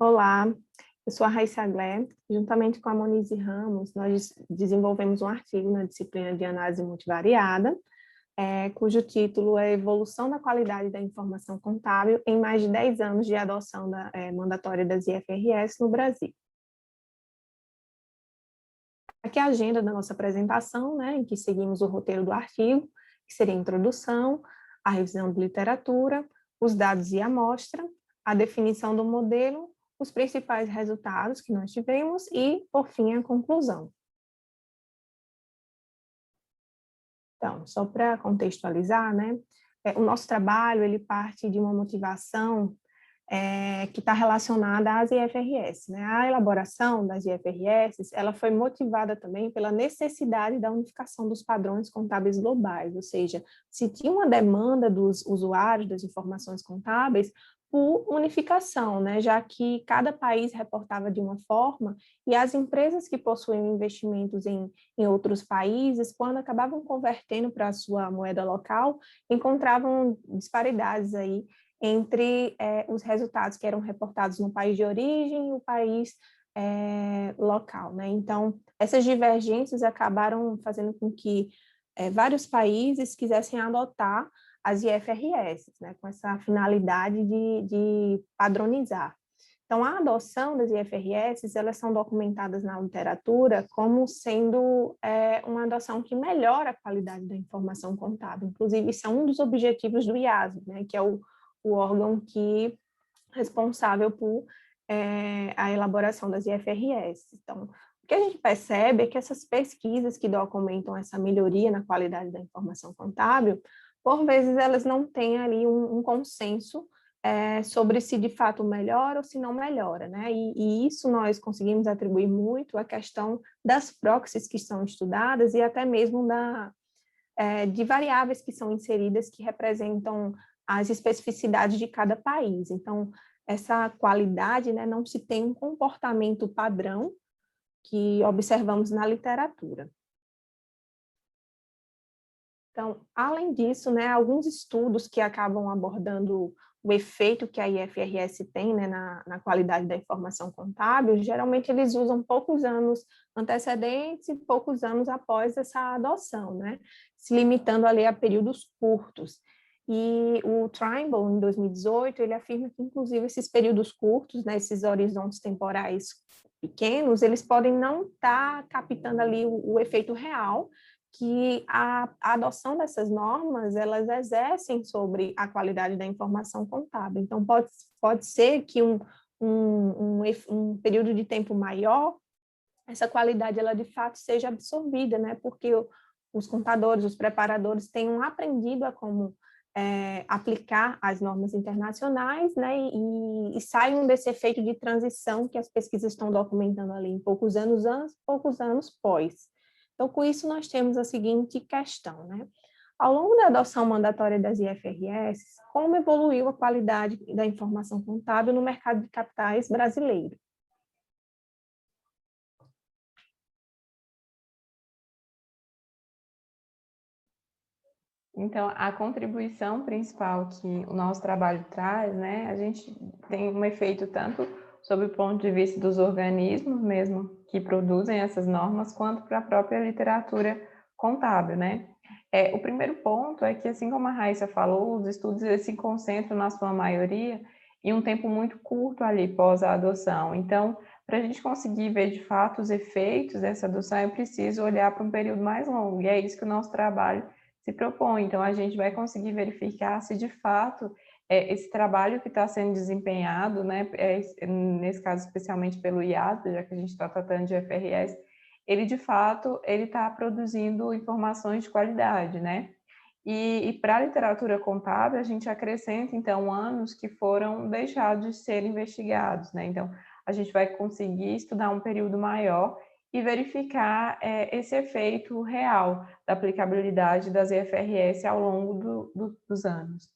Olá, eu sou a Raíssa Aglé. Juntamente com a Monize Ramos, nós desenvolvemos um artigo na disciplina de análise multivariada, cujo título é Evolução da qualidade da informação contábil em mais de 10 anos de adoção mandatória das IFRS no Brasil. Aqui é a agenda da nossa apresentação, em que seguimos o roteiro do artigo, que seria a introdução, a revisão de literatura, os dados e a amostra, a definição do modelo, os principais resultados que nós tivemos e, por fim, a conclusão. Então, só para contextualizar, o nosso trabalho ele parte de uma motivação que está relacionada às IFRS. A elaboração das IFRS ela foi motivada também pela necessidade da unificação dos padrões contábeis globais, ou seja, se tinha uma demanda dos usuários das informações contábeis por unificação, já que cada país reportava de uma forma e as empresas que possuíam investimentos em outros países, quando acabavam convertendo para a sua moeda local, encontravam disparidades aí entre os resultados que eram reportados no país de origem e o país local. Então, essas divergências acabaram fazendo com que vários países quisessem adotar as IFRS, com essa finalidade de padronizar. Então, a adoção das IFRS, elas são documentadas na literatura como sendo uma adoção que melhora a qualidade da informação contábil. Inclusive, isso é um dos objetivos do IASB, que é o órgão que é responsável por a elaboração das IFRS. Então, o que a gente percebe é que essas pesquisas que documentam essa melhoria na qualidade da informação contábil, por vezes elas não têm ali um consenso sobre se de fato melhora ou se não melhora, E isso nós conseguimos atribuir muito à questão das proxies que são estudadas e até mesmo de variáveis que são inseridas que representam as especificidades de cada país. Então, essa qualidade, não se tem um comportamento padrão que observamos na literatura. Então, além disso, alguns estudos que acabam abordando o efeito que a IFRS tem na qualidade da informação contábil, geralmente eles usam poucos anos antecedentes e poucos anos após essa adoção, se limitando ali a períodos curtos. E o Trimble, em 2018, ele afirma que, inclusive, esses períodos curtos, esses horizontes temporais pequenos, eles podem não estar captando ali o efeito real que a adoção dessas normas, elas exercem sobre a qualidade da informação contábil. Então, pode ser que um período de tempo maior, essa qualidade, ela de fato seja absorvida, porque os contadores, os preparadores tenham aprendido a como aplicar as normas internacionais, e saiam desse efeito de transição que as pesquisas estão documentando ali em poucos anos antes, poucos anos pós. Então, com isso, nós temos a seguinte questão, Ao longo da adoção mandatória das IFRS, como evoluiu a qualidade da informação contábil no mercado de capitais brasileiro? Então, a contribuição principal que o nosso trabalho traz, a gente tem um efeito tanto sob o ponto de vista dos organismos mesmo que produzem essas normas, quanto para a própria literatura contábil, O primeiro ponto é que, assim como a Raíssa falou, os estudos eles se concentram, na sua maioria, em um tempo muito curto ali pós a adoção. Então, para a gente conseguir ver de fato os efeitos dessa adoção, é preciso olhar para um período mais longo, e é isso que o nosso trabalho se propõe. Então, a gente vai conseguir verificar se de fato esse trabalho que está sendo desempenhado, nesse caso especialmente pelo IASB, já que a gente está tratando de FRS, ele de fato ele está produzindo informações de qualidade, E para a literatura contábil a gente acrescenta então anos que foram deixados de ser investigados, Então a gente vai conseguir estudar um período maior e verificar esse efeito real da aplicabilidade das IFRS ao longo dos anos.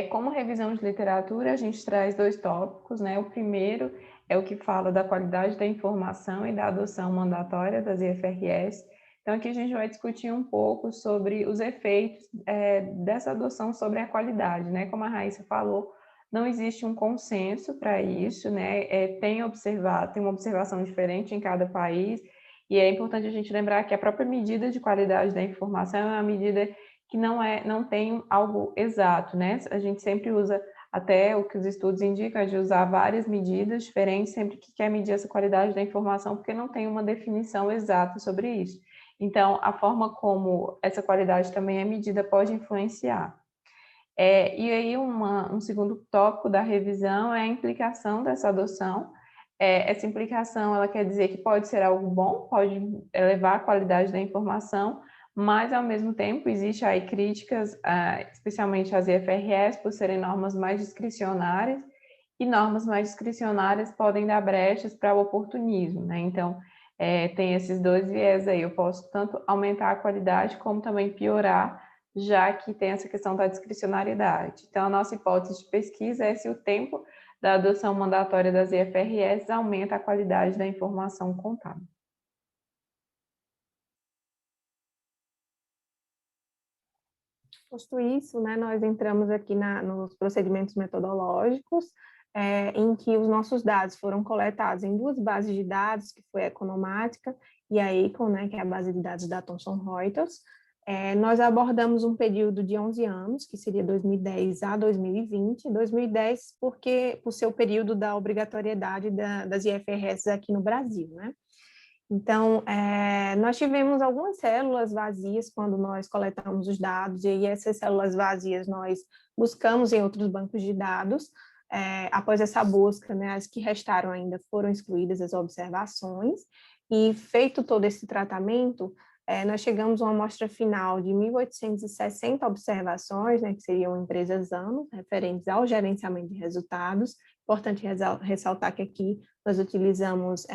Como revisão de literatura, a gente traz 2 tópicos, O primeiro é o que fala da qualidade da informação e da adoção mandatória das IFRS. Então, aqui a gente vai discutir um pouco sobre os efeitos dessa adoção sobre a qualidade, Como a Raíssa falou, não existe um consenso para isso, né? Tem uma observação diferente em cada país, e é importante a gente lembrar que a própria medida de qualidade da informação é uma medida que não tem algo exato, né? A gente sempre usa, até o que os estudos indicam, é de usar várias medidas diferentes sempre que quer medir essa qualidade da informação, porque não tem uma definição exata sobre isso. Então, a forma como essa qualidade também é medida pode influenciar. E aí, um segundo tópico da revisão é a implicação dessa adoção. Essa implicação, ela quer dizer que pode ser algo bom, pode elevar a qualidade da informação, mas, ao mesmo tempo, existe aí críticas, especialmente às IFRS, por serem normas mais discricionárias, e normas mais discricionárias podem dar brechas para o oportunismo, né? Então, tem esses dois viés aí. Eu posso tanto aumentar a qualidade, como também piorar, já que tem essa questão da discricionariedade. Então, a nossa hipótese de pesquisa é se o tempo da adoção mandatória das IFRS aumenta a qualidade da informação contábil. Posto isso, né, nós entramos aqui nos procedimentos metodológicos, em que os nossos dados foram coletados em duas bases de dados, que foi a Economática e a Econ, né, que é a base de dados da Thomson Reuters. Nós abordamos um período de 11 anos, que seria 2010 a 2020, 2010 por ser o período da obrigatoriedade das IFRS aqui no Brasil, né? Então, nós tivemos algumas células vazias quando nós coletamos os dados, e aí essas células vazias nós buscamos em outros bancos de dados. Após essa busca, né, as que restaram ainda foram excluídas as observações, e feito todo esse tratamento, nós chegamos a uma amostra final de 1.860 observações, né, que seriam empresas ano, referentes ao gerenciamento de resultados. Importante ressaltar que aqui nós utilizamos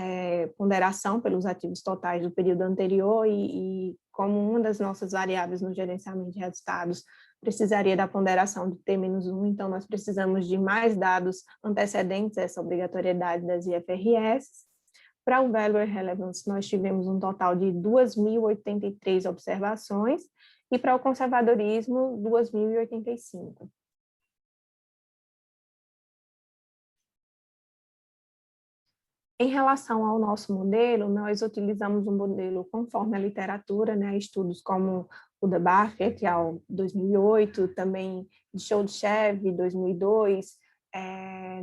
ponderação pelos ativos totais do período anterior e como uma das nossas variáveis no gerenciamento de resultados precisaria da ponderação de T-1, então nós precisamos de mais dados antecedentes a essa obrigatoriedade das IFRS. Para o Value Relevance, nós tivemos um total de 2.083 observações, e para o conservadorismo, 2.085. Em relação ao nosso modelo, nós utilizamos um modelo conforme a literatura, né, estudos como o da Barker, que é o 2008, também de Shoudchev, 2002,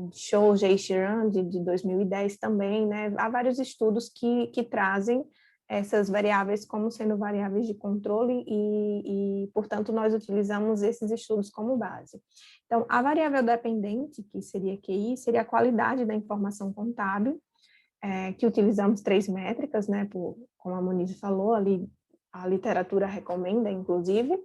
de Shoujei Shiran, de 2010 também, né, há vários estudos que trazem essas variáveis como sendo variáveis de controle portanto, nós utilizamos esses estudos como base. Então, a variável dependente, que seria QI, seria a qualidade da informação contábil, que utilizamos 3 métricas, né, como a Moniz falou, ali a literatura recomenda, inclusive.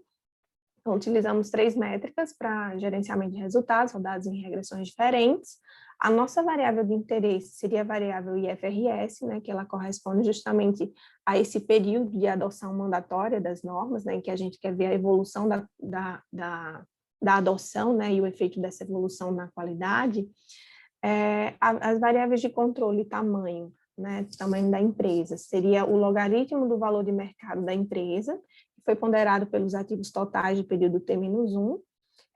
Então, utilizamos 3 métricas para gerenciamento de resultados, rodados em regressões diferentes. A nossa variável de interesse seria a variável IFRS, né, que ela corresponde justamente a esse período de adoção mandatória das normas, né, em que a gente quer ver a evolução da adoção, né, e o efeito dessa evolução na qualidade. As variáveis de controle, tamanho, né, tamanho da empresa, seria o logaritmo do valor de mercado da empresa, que foi ponderado pelos ativos totais do período T-1.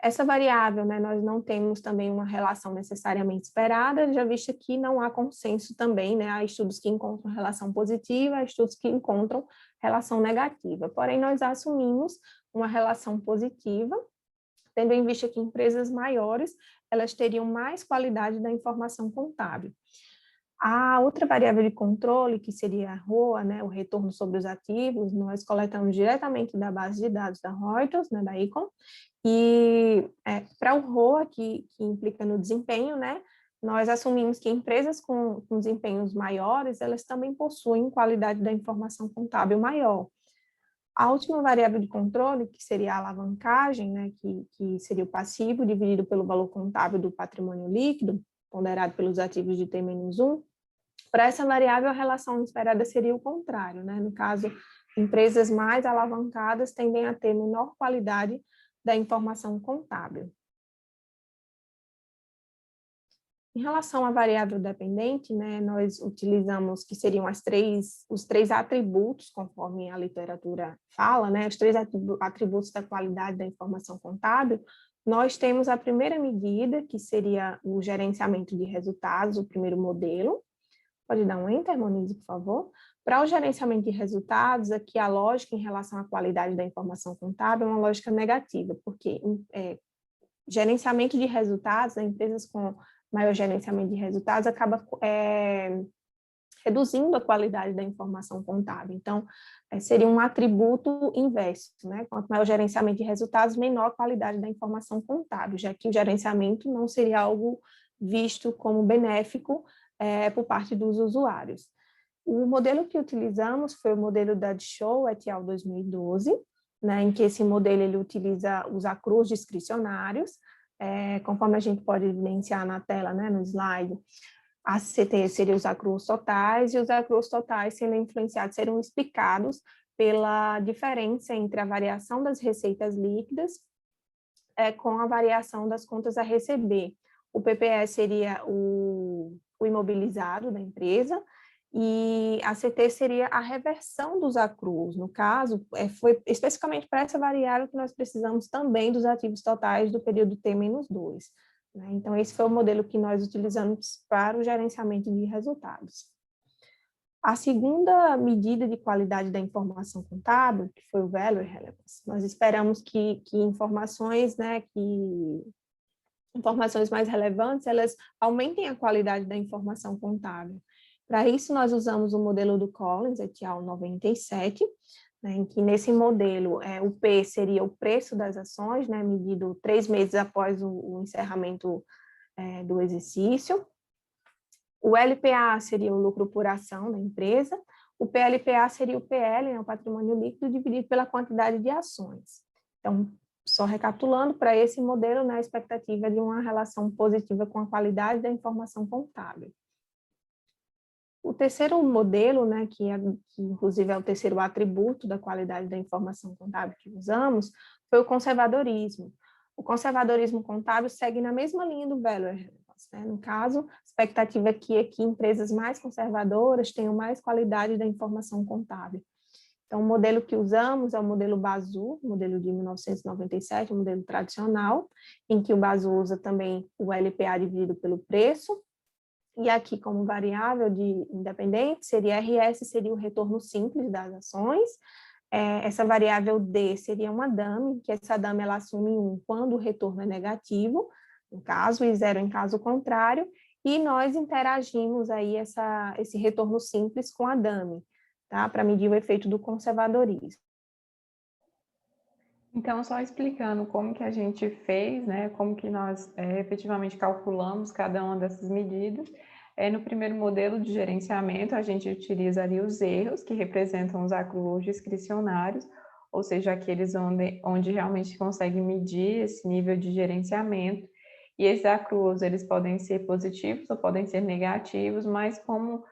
Essa variável, né, nós não temos também uma relação necessariamente esperada, já visto que não há consenso também, né, há estudos que encontram relação positiva, há estudos que encontram relação negativa, porém nós assumimos uma relação positiva, tendo em vista que empresas maiores, elas teriam mais qualidade da informação contábil. A outra variável de controle, que seria a ROA, né, o retorno sobre os ativos, nós coletamos diretamente da base de dados da Reuters, né, da Econ, e para o ROA, que implica no desempenho, né, nós assumimos que empresas com desempenhos maiores, elas também possuem qualidade da informação contábil maior. A última variável de controle, que seria a alavancagem, né, que seria o passivo dividido pelo valor contábil do patrimônio líquido, ponderado pelos ativos de T-1, para essa variável a relação esperada seria o contrário, né? No caso, empresas mais alavancadas tendem a ter menor qualidade da informação contábil. Em relação à variável dependente, né, nós utilizamos que seriam os três atributos, conforme a literatura fala, né, os 3 atributos da qualidade da informação contábil, nós temos a primeira medida, que seria o gerenciamento de resultados, o primeiro modelo. Pode dar um enter, Monize, por favor. Para o gerenciamento de resultados, aqui a lógica em relação à qualidade da informação contábil é uma lógica negativa, porque gerenciamento de resultados, empresas com maior gerenciamento de resultados acaba reduzindo a qualidade da informação contábil. Então, seria um atributo inverso, né? Quanto maior o gerenciamento de resultados, menor a qualidade da informação contábil, já que o gerenciamento não seria algo visto como benéfico por parte dos usuários. O modelo que utilizamos foi o modelo da Show et al. 2012, né, em que esse modelo ele utiliza os acrus discricionários, conforme a gente pode evidenciar na tela, né, no slide. A CT seriam os acrus totais, e os acrus totais seriam influenciados, seriam explicados pela diferença entre a variação das receitas líquidas com a variação das contas a receber. O PPE seria o imobilizado da empresa, e a CT seria a reversão dos acrus. No caso, foi especificamente para essa variável que nós precisamos também dos ativos totais do período T-2. Né? Então, esse foi o modelo que nós utilizamos para o gerenciamento de resultados. A segunda medida de qualidade da informação contábil, que foi o Value Relevance, nós esperamos que informações, né, informações mais relevantes, elas aumentem a qualidade da informação contábil. Para isso, nós usamos o modelo do Collins et al. 97, né, em que nesse modelo o P seria o preço das ações, né, medido 3 meses após o encerramento do exercício. O LPA seria o lucro por ação da empresa. O PLPA seria o PL, né, o patrimônio líquido, dividido pela quantidade de ações. Então, só recapitulando, para esse modelo, né, a expectativa é de uma relação positiva com a qualidade da informação contábil. O terceiro modelo, né, que inclusive é o terceiro atributo da qualidade da informação contábil que usamos, foi o conservadorismo. O conservadorismo contábil segue na mesma linha do Value Relevance, né? No caso, a expectativa aqui é que empresas mais conservadoras tenham mais qualidade da informação contábil. Então, o modelo que usamos é o modelo Bazur, modelo de 1997, um modelo tradicional, em que o Bazur usa também o LPA dividido pelo preço, e aqui como variável de independente seria RS, seria o retorno simples das ações. Essa variável D seria uma dummy, que essa dummy ela assume 1 quando o retorno é negativo, no caso, e 0 em caso contrário, e nós interagimos aí esse retorno simples com a dummy, tá? Para medir o efeito do conservadorismo. Então, só explicando como que a gente fez, né, como que nós efetivamente calculamos cada uma dessas medidas. No primeiro modelo de gerenciamento, a gente utiliza ali os erros, que representam os acrus discricionários, ou seja, aqueles onde realmente consegue medir esse nível de gerenciamento. E esses acrus, eles podem ser positivos ou podem ser negativos, mas como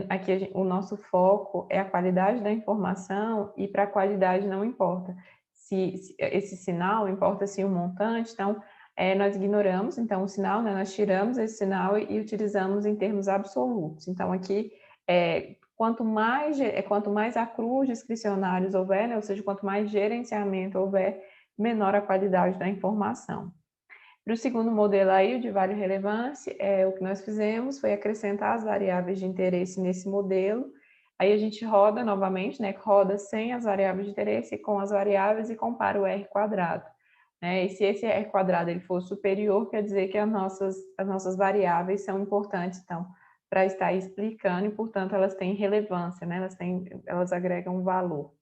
aqui o nosso foco é a qualidade da informação, e para a qualidade não importa se esse sinal, importa se o montante, então nós ignoramos, então o sinal, né, nós tiramos esse sinal e utilizamos em termos absolutos. Então aqui, quanto mais acrus discricionários houver, né, ou seja, quanto mais gerenciamento houver, menor a qualidade da informação. Para o segundo modelo aí, o de Value Relevance, o que nós fizemos foi acrescentar as variáveis de interesse nesse modelo. Aí a gente roda novamente, né? Roda sem as variáveis de interesse e com as variáveis e compara o R quadrado. Né? E se esse R quadrado ele for superior, quer dizer que as nossas variáveis são importantes, então, para estar explicando, e, portanto, elas têm relevância, né? Elas agregam valor.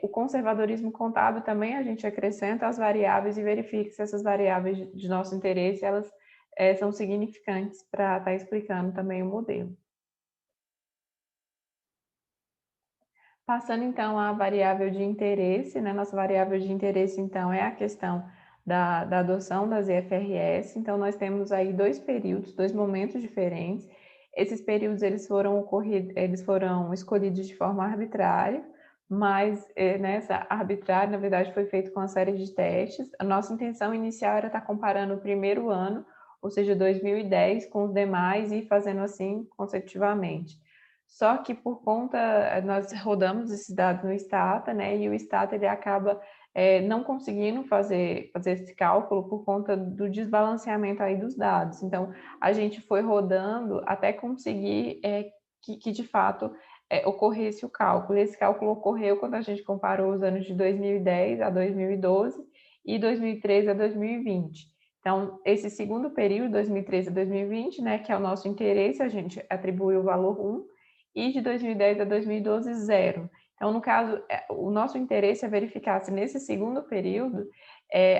O conservadorismo contábil também a gente acrescenta as variáveis e verifica se essas variáveis de nosso interesse elas são significantes para estar explicando também o modelo. Passando, então, à variável de interesse, né? Nossa variável de interesse, então, é a questão da adoção das IFRS. Então, nós temos aí 2 períodos, 2 momentos diferentes. Esses períodos, eles foram escolhidos de forma arbitrária, mas nessa arbitrária, na verdade, foi feito com uma série de testes. A nossa intenção inicial era estar comparando o primeiro ano, ou seja, 2010, com os demais e fazendo assim consecutivamente. Só que por conta, nós rodamos esses dados no Stata, né, e o Stata ele acaba não conseguindo fazer esse cálculo por conta do desbalanceamento aí dos dados. Então, a gente foi rodando até conseguir que de fato ocorresse o cálculo. Esse cálculo ocorreu quando a gente comparou os anos de 2010 a 2012 e 2013 a 2020. Então, esse segundo período, 2013 a 2020, né, que é o nosso interesse, a gente atribui o valor 1, e de 2010 a 2012, 0. Então, no caso, o nosso interesse é verificar se nesse segundo período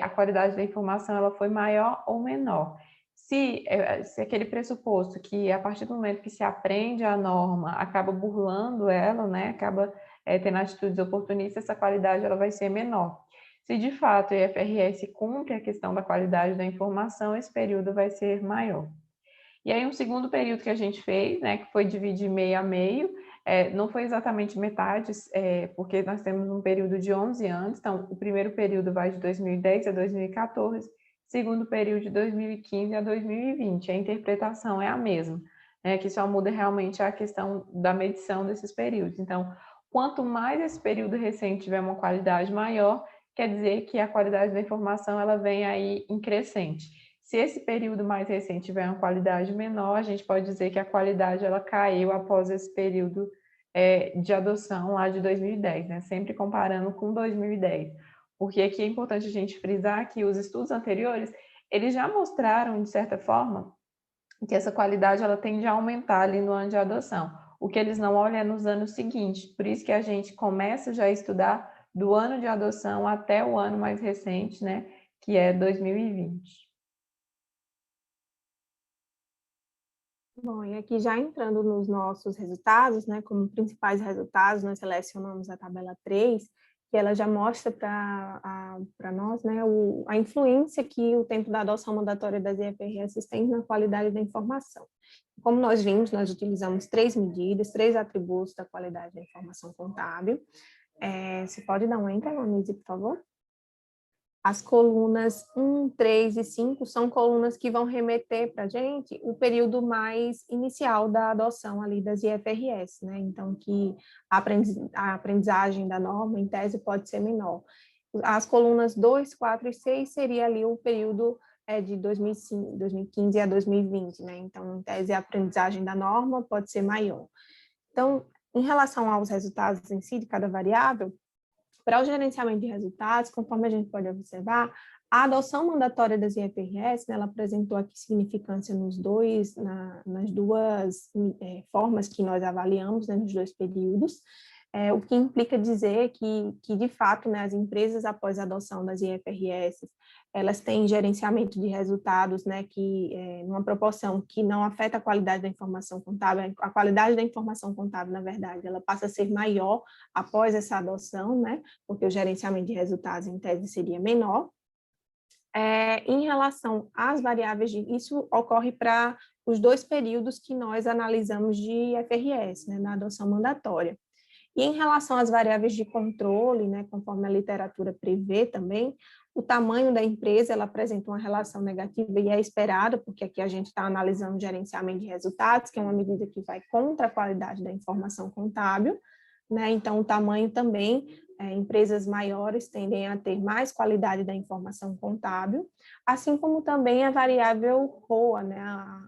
a qualidade da informação ela foi maior ou menor. Se aquele pressuposto que a partir do momento que se aprende a norma, acaba burlando ela, né, acaba tendo atitudes oportunistas, essa qualidade ela vai ser menor. Se de fato o IFRS cumpre a questão da qualidade da informação, esse período vai ser maior. E aí um segundo período que a gente fez, né, que foi dividir meio a meio, não foi exatamente metade, porque nós temos um período de 11 anos, então o primeiro período vai de 2010 a 2014, segundo período de 2015 a 2020, a interpretação é a mesma, né, que só muda realmente a questão da medição desses períodos. Então, quanto mais esse período recente tiver uma qualidade maior, quer dizer que a qualidade da informação ela vem aí em crescente. Se esse período mais recente tiver uma qualidade menor, a gente pode dizer que a qualidade ela caiu após esse período de adoção lá de 2010, né? Sempre comparando com 2010. Porque aqui é importante a gente frisar que os estudos anteriores, eles já mostraram, de certa forma, que essa qualidade ela tende a aumentar ali no ano de adoção. O que eles não olham é nos anos seguintes. Por isso que a gente começa já a estudar do ano de adoção até o ano mais recente, né? Que é 2020. Bom, e aqui já entrando nos nossos resultados, né, como principais resultados, nós selecionamos a tabela 3, que ela já mostra para nós, né, a influência que o tempo da adoção mandatória das IFRS tem na qualidade da informação. Como nós vimos, nós utilizamos 3 medidas, 3 atributos da qualidade da informação contábil. Você pode dar um enter, Anise, por favor? As colunas 1, 3 e 5 são colunas que vão remeter para a gente o período mais inicial da adoção ali das IFRS, né? Então, que a aprendizagem da norma, em tese, pode ser menor. As colunas 2, 4 e 6 seria ali o período de 2015 a 2020, né? Então, em tese, a aprendizagem da norma pode ser maior. Então, em relação aos resultados em si de cada variável, para o gerenciamento de resultados, conforme a gente pode observar, a adoção mandatória das IFRS, né, ela apresentou aqui significância nas duas formas que nós avaliamos, né, nos 2 períodos, o que implica dizer que de fato, né, as empresas, após a adoção das IFRS, elas têm gerenciamento de resultados, né, numa proporção que não afeta a qualidade da informação contábil. A qualidade da informação contábil, na verdade, ela passa a ser maior após essa adoção, né, porque o gerenciamento de resultados, em tese, seria menor. Em relação às variáveis, isso ocorre para os 2 períodos que nós analisamos de IFRS, né, na adoção mandatória. E em relação às variáveis de controle, né, conforme a literatura prevê também, o tamanho da empresa ela apresenta uma relação negativa e é esperado, porque aqui a gente está analisando gerenciamento de resultados, que é uma medida que vai contra a qualidade da informação contábil, né? Então, o tamanho também, empresas maiores tendem a ter mais qualidade da informação contábil, assim como também a variável ROA, né?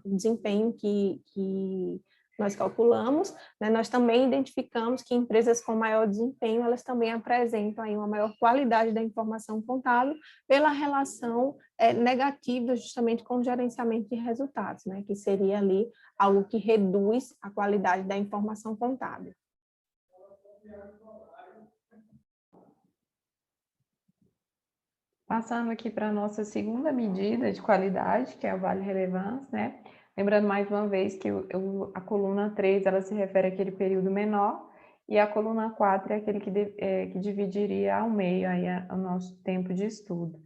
O desempenho que nós calculamos, né, nós também identificamos que empresas com maior desempenho, elas também apresentam aí uma maior qualidade da informação contábil pela relação negativa justamente com o gerenciamento de resultados, né, que seria ali algo que reduz a qualidade da informação contábil. Passando aqui para a nossa segunda medida de qualidade, que é o Vale Relevância, né? Lembrando mais uma vez que a coluna 3 ela se refere àquele período menor e a coluna 4 é aquele que dividiria ao meio aí o nosso tempo de estudo.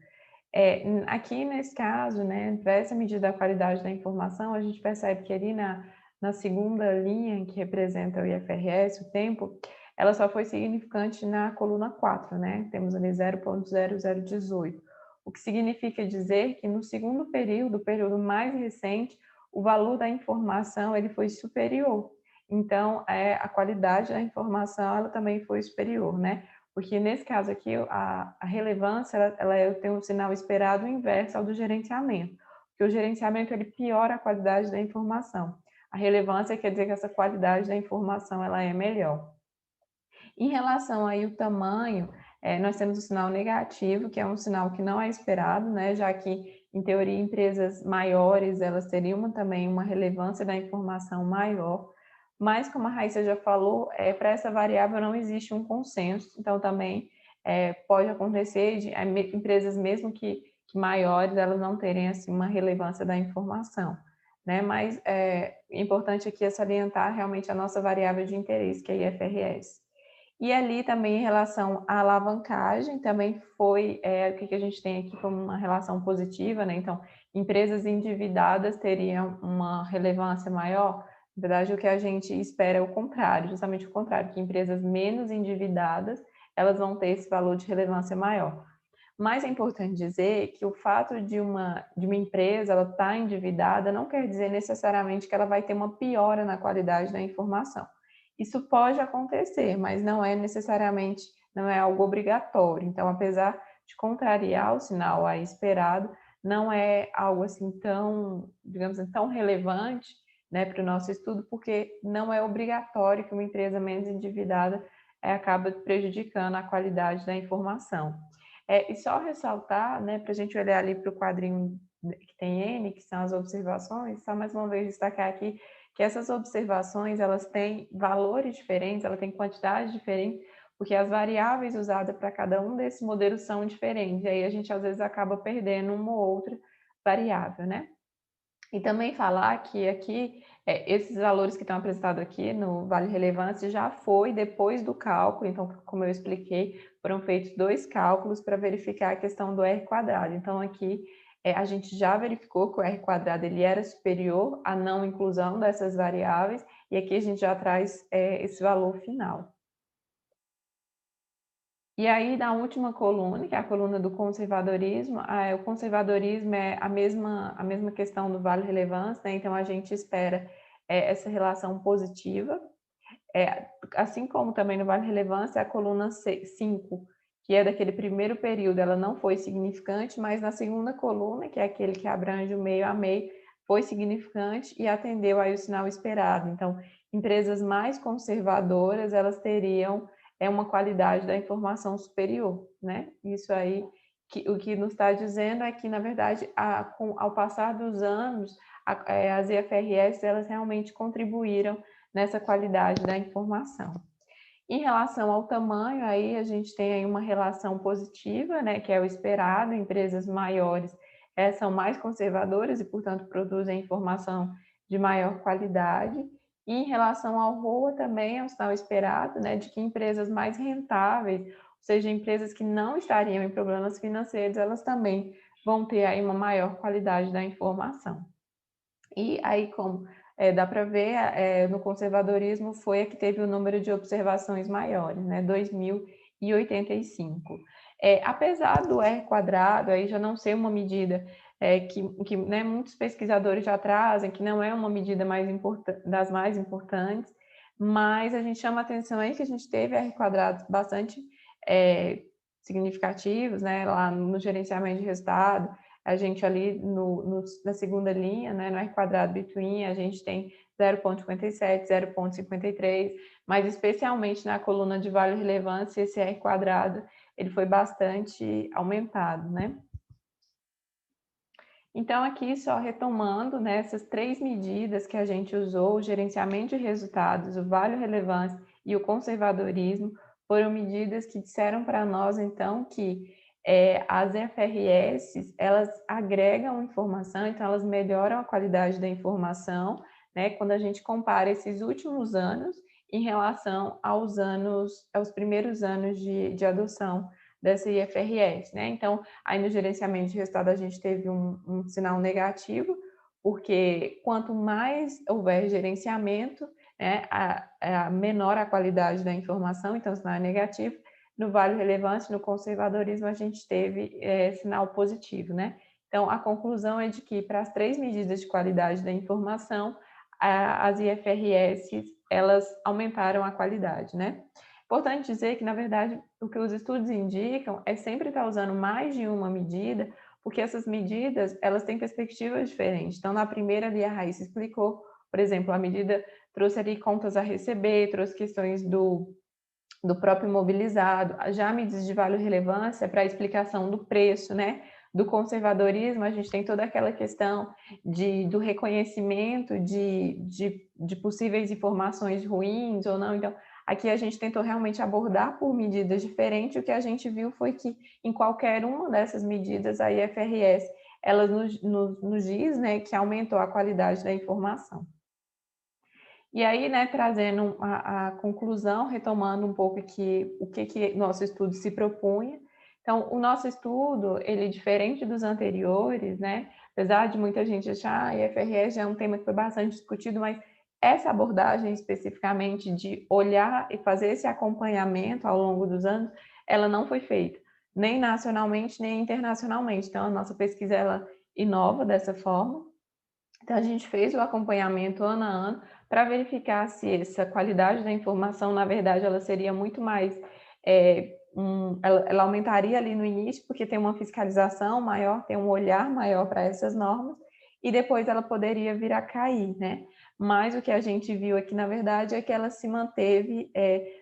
Aqui nesse caso, né, para essa medida da qualidade da informação, a gente percebe que ali na segunda linha, que representa o IFRS, o tempo, ela só foi significante na coluna 4, né? Temos ali 0,0018, o que significa dizer que no segundo período, o período mais recente, o valor da informação ele foi superior. Então, a qualidade da informação ela também foi superior, né? Porque nesse caso aqui, a relevância, ela tem um sinal esperado inverso ao do gerenciamento, porque o gerenciamento ele piora a qualidade da informação. A relevância quer dizer que essa qualidade da informação ela é melhor. Em relação aí ao tamanho, nós temos o sinal negativo, que é um sinal que não é esperado, né, já que, em teoria, empresas maiores, elas teriam também uma relevância da informação maior, mas, como a Raíssa já falou, para essa variável não existe um consenso, então também pode acontecer de empresas mesmo que maiores, elas não terem assim, uma relevância da informação. Né? Mas é importante aqui salientar realmente a nossa variável de interesse, que é a IFRS. E ali também em relação à alavancagem, também foi o que a gente tem aqui como uma relação positiva, né? Então, empresas endividadas teriam uma relevância maior. Na verdade, o que a gente espera é o contrário, justamente o contrário, que empresas menos endividadas, elas vão ter esse valor de relevância maior. Mas é importante dizer que o fato de uma empresa ela estar endividada não quer dizer necessariamente que ela vai ter uma piora na qualidade da informação. Isso pode acontecer, mas não é necessariamente, não é algo obrigatório. Então, apesar de contrariar o sinal aí esperado, não é algo assim tão, digamos assim, tão relevante, né, para o nosso estudo, porque não é obrigatório que uma empresa menos endividada acabe prejudicando a qualidade da informação. E só ressaltar, né, para a gente olhar ali para o quadrinho que tem N, que são as observações, só mais uma vez destacar aqui que essas observações, elas têm valores diferentes, elas têm quantidades diferentes, porque as variáveis usadas para cada um desses modelos são diferentes, e aí a gente às vezes acaba perdendo uma ou outra variável, né? E também falar que aqui, esses valores que estão apresentados aqui no Vale Relevância já foi depois do cálculo, então, como eu expliquei, foram feitos 2 cálculos para verificar a questão do R². Então, aqui, a gente já verificou que o R² ele era superior à não inclusão dessas variáveis, e aqui a gente já traz esse valor final. E aí, na última coluna, que é a coluna do conservadorismo, o conservadorismo é a mesma questão do vale relevância, né? Então, a gente espera essa relação positiva, assim como também no vale relevância, a coluna 5, que é daquele primeiro período, ela não foi significante, mas na segunda coluna, que é aquele que abrange o meio a meio, foi significante e atendeu aí o sinal esperado. Então, empresas mais conservadoras, elas teriam uma qualidade da informação superior, né? Isso aí, o que nos está dizendo é que, na verdade, ao passar dos anos, as IFRS, elas realmente contribuíram nessa qualidade da informação. Em relação ao tamanho, aí a gente tem aí uma relação positiva, né, que é o esperado, empresas maiores são mais conservadoras e, portanto, produzem informação de maior qualidade. E em relação ao ROA também é um sinal esperado, né, de que empresas mais rentáveis, ou seja, empresas que não estariam em problemas financeiros, elas também vão ter aí uma maior qualidade da informação. E aí, como dá para ver, no conservadorismo foi a que teve o número de observações maiores, né, 2.085. Apesar do R², aí já não ser uma medida que né, muitos pesquisadores já trazem, que não é uma medida das mais importantes, mas a gente chama a atenção aí que a gente teve R² bastante significativos, né, lá no gerenciamento de resultado. A gente ali na segunda linha, né, no R² between, a gente tem 0,57, 0,53, mas especialmente na coluna de vale relevância, esse R² ele foi bastante aumentado, né? Então, aqui só retomando, né, essas 3 medidas que a gente usou, o gerenciamento de resultados, o vale relevância e o conservadorismo, foram medidas que disseram para nós, então, que as FRS, elas agregam informação, então elas melhoram a qualidade da informação, né, quando a gente compara esses últimos anos em relação aos primeiros anos de adoção dessa IFRS, né? Então, aí no gerenciamento de resultado a gente teve um sinal negativo, porque quanto mais houver gerenciamento, né, a menor a qualidade da informação, então o sinal é negativo. No vale relevância, no conservadorismo, a gente teve sinal positivo, né? Então, a conclusão é de que para as 3 medidas de qualidade da informação, as IFRS, elas aumentaram a qualidade, né? Importante dizer que, na verdade, o que os estudos indicam é sempre estar usando mais de uma medida, porque essas medidas, elas têm perspectivas diferentes. Então, na primeira ali, a Raíssa explicou, por exemplo, a medida trouxe ali contas a receber, trouxe questões do próprio imobilizado, já medidas de valor e relevância para a explicação do preço, né? Do conservadorismo, a gente tem toda aquela questão do reconhecimento de possíveis informações ruins ou não. Então, aqui a gente tentou realmente abordar por medidas diferentes. O que a gente viu foi que, em qualquer uma dessas medidas, a IFRS ela nos diz, né, que aumentou a qualidade da informação. E aí, né, trazendo a conclusão, retomando um pouco aqui o que nosso estudo se propunha. Então, o nosso estudo, ele é diferente dos anteriores, né? Apesar de muita gente achar, a IFRS já é um tema que foi bastante discutido, mas essa abordagem especificamente de olhar e fazer esse acompanhamento ao longo dos anos, ela não foi feita, nem nacionalmente, nem internacionalmente. Então, a nossa pesquisa, ela inova dessa forma. Então, a gente fez o acompanhamento ano a ano para verificar se essa qualidade da informação, na verdade, ela seria muito mais... ela aumentaria ali no início, porque tem uma fiscalização maior, tem um olhar maior para essas normas, e depois ela poderia vir a cair, né? Mas o que a gente viu aqui, na verdade, é que ela se manteve,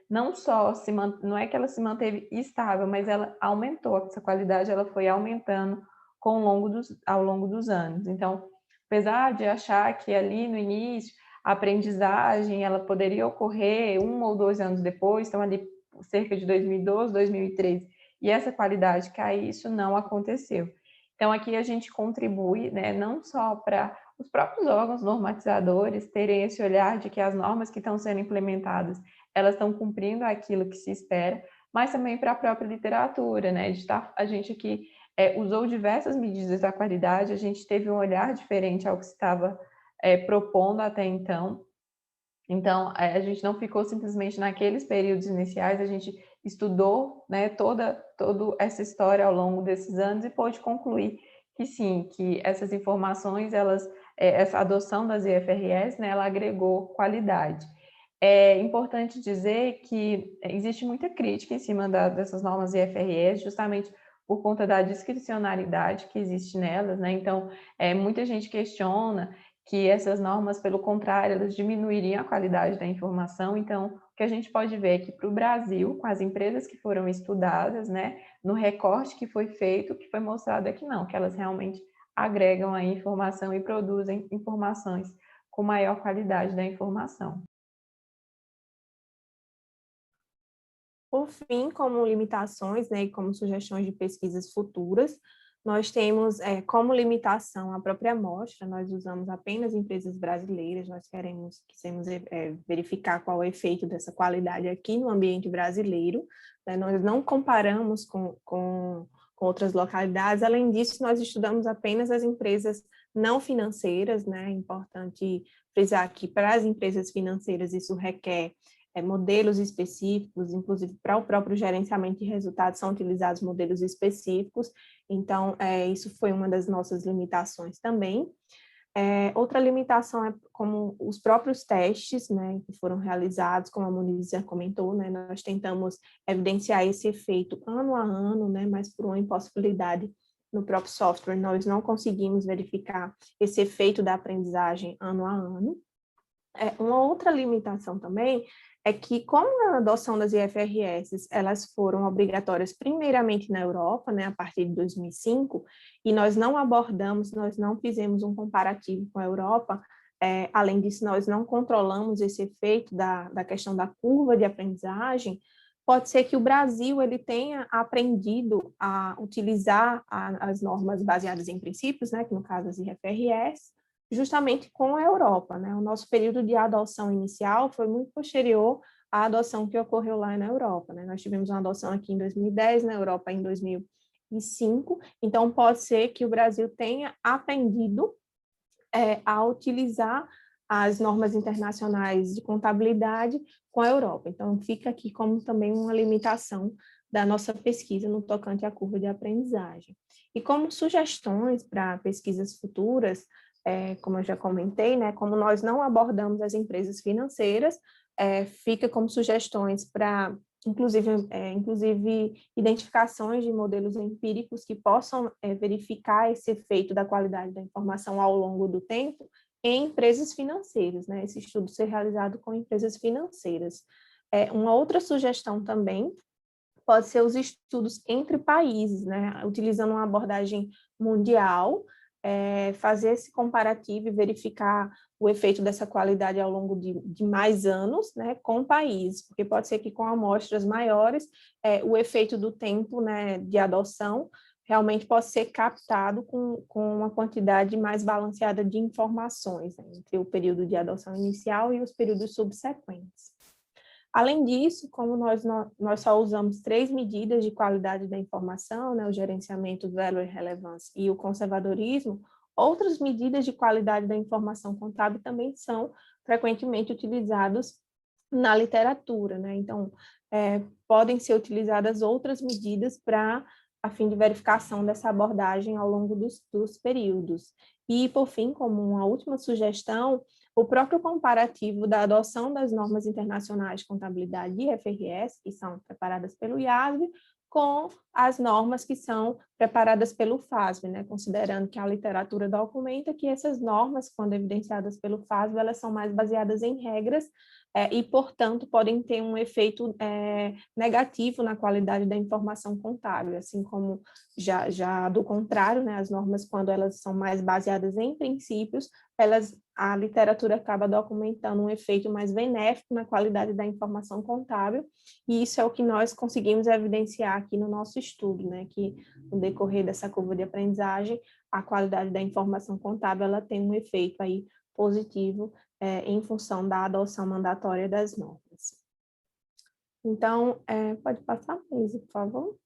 não é que ela se manteve estável, mas ela aumentou, essa qualidade ela foi aumentando ao longo dos anos. Então, apesar de achar que ali no início a aprendizagem ela poderia ocorrer 1 ou 2 anos depois, então ali cerca de 2012, 2013, e essa qualidade cair, isso não aconteceu. Então aqui a gente contribui, né, não só para os próprios órgãos normatizadores terem esse olhar de que as normas que estão sendo implementadas, elas estão cumprindo aquilo que se espera, mas também para a própria literatura, né, a gente aqui usou diversas medidas da qualidade, a gente teve um olhar diferente ao que se estava propondo até então. Então, a gente não ficou simplesmente naqueles períodos iniciais, a gente estudou, né, toda essa história ao longo desses anos e pôde concluir que sim, que essas informações, essa adoção das IFRS, né, ela agregou qualidade. É importante dizer que existe muita crítica em cima dessas normas IFRS, justamente por conta da discricionariedade que existe nelas, né? Então, muita gente questiona que essas normas, pelo contrário, elas diminuiriam a qualidade da informação. Então, o que a gente pode ver é que para o Brasil, com as empresas que foram estudadas, né, no recorte que foi feito, o que foi mostrado é que não, que elas realmente agregam a informação e produzem informações com maior qualidade da informação. Por fim, como limitações, né, e como sugestões de pesquisas futuras, nós temos como limitação a própria amostra, nós usamos apenas empresas brasileiras, nós quisemos verificar qual é o efeito dessa qualidade aqui no ambiente brasileiro, né, nós não comparamos com outras localidades, além disso, nós estudamos apenas as empresas não financeiras, né, é importante frisar que para as empresas financeiras isso requer modelos específicos, inclusive para o próprio gerenciamento de resultados são utilizados modelos específicos, então isso foi uma das nossas limitações também. Outra limitação é como os próprios testes, né, que foram realizados, como a Moniz já comentou, né, nós tentamos evidenciar esse efeito ano a ano, né, mas por uma impossibilidade no próprio software, nós não conseguimos verificar esse efeito da aprendizagem ano a ano. Uma outra limitação também é que, como a adoção das IFRS, elas foram obrigatórias primeiramente na Europa, né, a partir de 2005, e nós não abordamos, nós não fizemos um comparativo com a Europa, além disso, nós não controlamos esse efeito da questão da curva de aprendizagem, pode ser que o Brasil ele tenha aprendido a utilizar as normas baseadas em princípios, né, que no caso as IFRS, justamente com a Europa, né? O nosso período de adoção inicial foi muito posterior à adoção que ocorreu lá na Europa, né? Nós tivemos uma adoção aqui em 2010, na Europa em 2005, então pode ser que o Brasil tenha aprendido a utilizar as normas internacionais de contabilidade com a Europa. Então, fica aqui como também uma limitação da nossa pesquisa no tocante à curva de aprendizagem. E como sugestões para pesquisas futuras, como eu já comentei, né, como nós não abordamos as empresas financeiras, fica como sugestões para inclusive identificações de modelos empíricos que possam verificar esse efeito da qualidade da informação ao longo do tempo em empresas financeiras, né? Esse estudo ser realizado com empresas financeiras. Uma outra sugestão também pode ser os estudos entre países, né? Utilizando uma abordagem mundial, fazer esse comparativo e verificar o efeito dessa qualidade ao longo de mais anos, né, com países, porque pode ser que com amostras maiores, o efeito do tempo, né, de adoção realmente possa ser captado com uma quantidade mais balanceada de informações, né, entre o período de adoção inicial e os períodos subsequentes. Além disso, como nós só usamos 3 medidas de qualidade da informação, né, o gerenciamento, valor e relevância e o conservadorismo, outras medidas de qualidade da informação contábil também são frequentemente utilizadas na literatura, né? Então, podem ser utilizadas outras medidas a fim de verificação dessa abordagem ao longo dos períodos. E, por fim, como uma última sugestão, o próprio comparativo da adoção das normas internacionais de contabilidade e IFRS, que são preparadas pelo IASB, com as normas que são preparadas pelo FASB, né? Considerando que a literatura documenta que essas normas, quando evidenciadas pelo FASB, elas são mais baseadas em regras e, portanto, podem ter um efeito negativo na qualidade da informação contábil, assim como já do contrário, né, as normas, quando elas são mais baseadas em princípios, a literatura acaba documentando um efeito mais benéfico na qualidade da informação contábil, e isso é o que nós conseguimos evidenciar aqui no nosso estudo, né, que no decorrer dessa curva de aprendizagem, a qualidade da informação contábil ela tem um efeito aí positivo em função da adoção mandatória das normas. Então, pode passar, Luísa, por favor?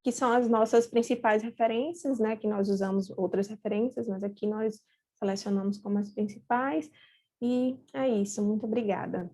Que são as nossas principais referências, né, que nós usamos outras referências, mas aqui nós selecionamos como as principais, e é isso, muito obrigada.